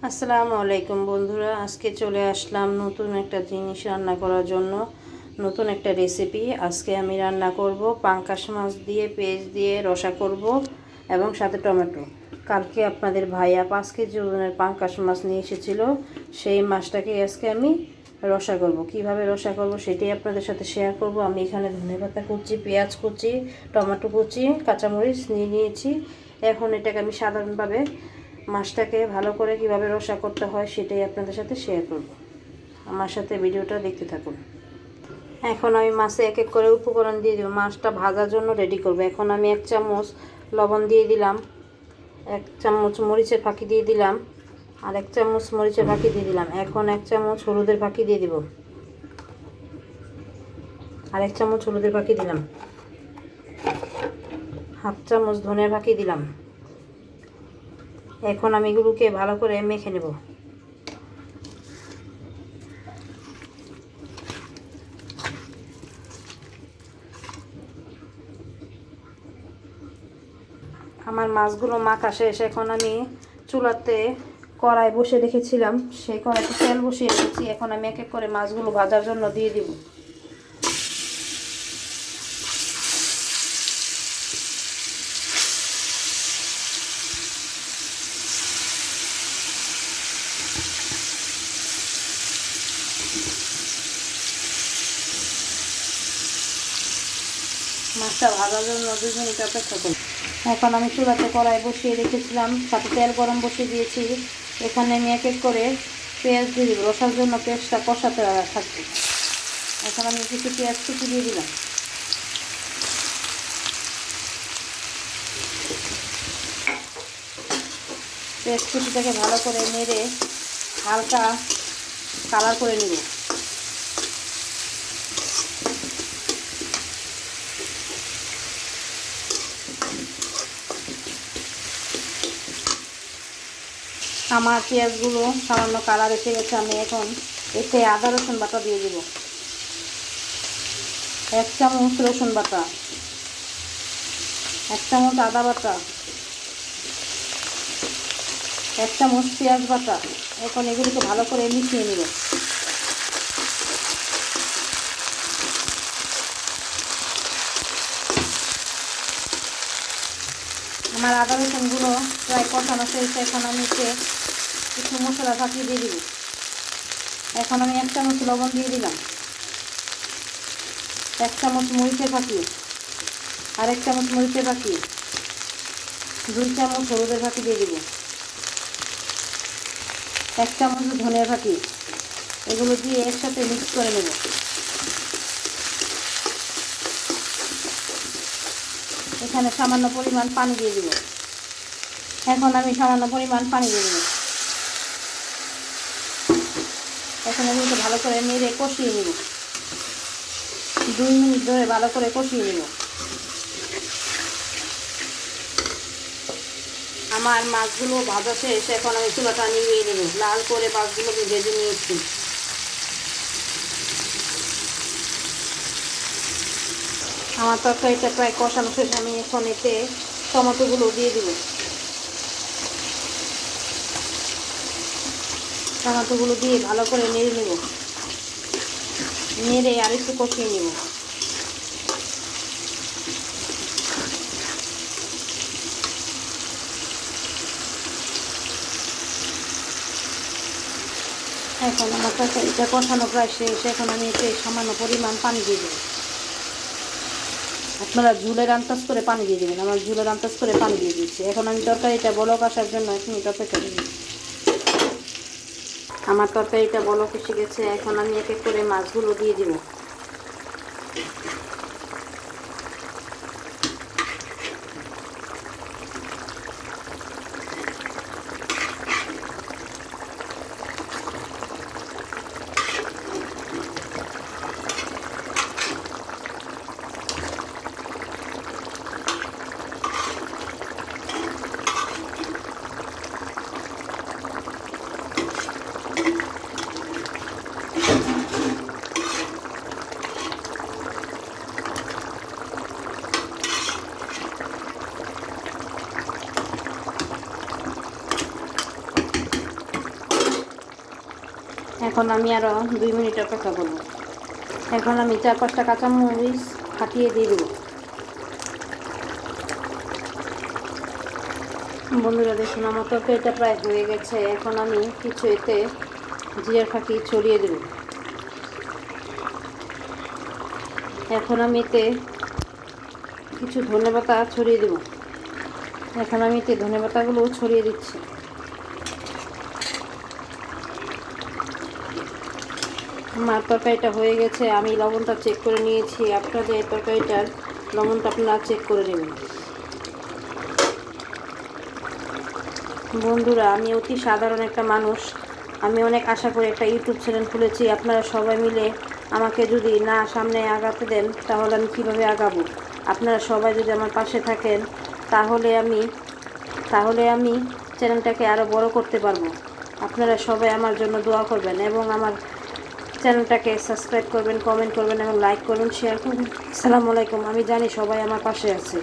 আসসালামু আলাইকুম বন্ধুরা, আজকে চলে আসলাম নতুন একটা জিনিস রান্না করার জন্য। নতুন একটা রেসিপি। আজকে আমি রান্না করব পাঙ্গাস মাছ দিয়ে পেঁয়াজ দিয়ে রসা করব এবং সাথে টমেটো। কালকে আপনাদের ভাইয়া 5 কেজি ওজনের পাঙ্গাস মাছ নিয়ে এসেছিল, সেই মাছটাকে আজকে আমি রসা করব। কিভাবে রসা করব সেটাই আপনাদের সাথে শেয়ার করব। আমি এখানে ধনেপাতা কুচি, পেঁয়াজ কুচি, টমেটো কুচি, কাঁচামরিচ নিয়ে নিয়েছি। এখন এটাকে আমি সাধারণভাবে মাছটাকে ভালো করে কিভাবে রসা করতে হয় সেটাই আপনাদের সাথে শেয়ার করব। আমার সাথে ভিডিওটা দেখতে থাকুন। এখন আমি মাছে এক এক করে উপকরণ দিয়ে দেবো। মাছটা ভাজার জন্য রেডি করব। এখন আমি 1 চামচ লবণ দিয়ে দিলাম, 1 চামচ মরিচের ফাঁকি দিয়ে দিলাম, আর 1 চামচ মরিচের ফাঁকি দিয়ে দিলাম। এখন 1 চামচ হলুদের ফাঁকি দিয়ে দিব, আর 1 চামচ হলুদের ফাঁকি দিলাম। 1/2 চামচ ধনিয়ার ফাঁকি দিলাম। এখন আমি এগুলোকে ভালো করে মেখে নেব। আমার মাছগুলো মাখা শেষ। এখন আমি চুলাতে কড়াই বসে রেখেছিলাম, সেই কড়াইতে তেল বসিয়ে রেখেছি। এখন আমি এক এক করে মাছগুলো ভাজার জন্য দিয়ে দিব। মাছটা ভাজার জন্য 2 মিনিট অপেক্ষা করি। এখন আমি চুলাতে কড়াই বসিয়ে রেখেছিলাম, সাথে তেল গরম বসিয়ে দিয়েছি। এখানে আমি এক এক করে পেঁয়াজ দিয়ে দিব। রসার জন্য পেঁয়াজটা কষাতে থাকবে। এখন আমি কিছু পেঁয়াজ কুচি দিয়ে দিলাম। পেঁয়াজ কুচিটাকে ভালো করে নেড়ে হালকা কালার করে নেব। আমার পেঁয়াজগুলো সামান্য কালার এসে গেছে। আমি এখন এতে আদা রসুন বাটা দিয়ে দেব। 1 চামচ রসুন বাটা, 1 চামচ আদা বাটা, 1 চামচ পেঁয়াজ বাটা। এখন এগুলোকে ভালো করে মিশিয়ে নেব। আমার আদা রসুনগুলো প্রায় কষানো শেষ। এখন আমি কিছু মশলা ফাঁকি দিয়ে দিব। এখন আমি 1 চামচ লবণ দিয়ে দিলাম, 1 চামচ মরিচের ফাঁকি, আর 1 চামচ মরিচের ফাঁকি, 2 চামচ হলুদের ফাঁকি দিয়ে দিব, 1 চামচ ধনিয়ার ফাঁকি। এগুলো দিয়ে একসাথে মিক্স করে নেব। এখানে সামান্য পরিমাণ পানি দিয়ে দিব। এখন আমি সামান্য পরিমাণ পানি দিয়ে দেব। এখন এগুলোকে ভালো করে নেড়ে কষিয়ে নেব। 2 মিনিট ধরে ভালো করে কষিয়ে নেব। আমার মাছগুলো ভাজা শেষ। এখন আমি চুলাটা নিভিয়ে নেব। লাল করে মাছগুলোকে ভেজে নিয়েছি। আমার তরকারিটা প্রায় কষানো শেষ। আমি এখন এতে টমেটোগুলো দিয়ে দিব। টমেটোগুলো দিয়ে ভালো করে নেড়ে নেব। নেড়ে আর একটু কষিয়ে নেব। এখন আমার তরকারিটা কষানো প্রায় শেষ। এখন আমি এতে সামান্য পরিমাণ পানি দিয়ে দেব। আপনারা ঝুলের আন্দাজ করে পানি দিয়ে দেবেন। আমার ঝুলের আন্দাজ করে পানি দিয়ে দিচ্ছি। এখন আমি তরকারিটা বলক আসার জন্য 1 মিনিট অপেক্ষা করব। আমার তরকারিটা বলক এসে গেছে। এখন আমি এক এক করে মাছগুলো দিয়ে দিব। এখন আমি আরও 2 মিনিট অপেক্ষা করব। এখন আমি 4-5টা কাঁচামরিচ ফাটিয়ে দিয়ে দেবো। বন্ধুরা দেখুন, আমার তরকারিটা প্রায় হয়ে গেছে। এখন আমি কিছু এতে জিরার ফাঁকি ছড়িয়ে দেব। এখন আমি এতে কিছু ধনেপাতা ছড়িয়ে দেব। এখন আমি এতে ধনেপাতাগুলো ছড়িয়ে দিচ্ছি। আমার তরকারিটা হয়ে গেছে। আমি লবণটা চেক করে নিয়েছি। আপনাদের এই তরকারিটার লবণটা আপনারা চেক করে নেবেন। বন্ধুরা, আমি অতি সাধারণ একটা মানুষ। আমি অনেক আশা করে একটা ইউটিউব চ্যানেল খুলেছি। আপনারা সবাই মিলে আমাকে যদি না সামনে আগাতে দেন, তাহলে আমি কীভাবে আগাবো? আপনারা সবাই যদি আমার পাশে থাকেন, তাহলে আমি চ্যানেলটাকে আরও বড় করতে পারবো। আপনারা সবাই আমার জন্য দোয়া করবেন এবং আমার চ্যানেলটাকে সাবস্ক্রাইব করবেন, কমেন্ট করবেন এবং লাইক করবেন, শেয়ার করবেন। আসসালামু আলাইকুম। আমি জানি সবাই আমার পাশে আছে।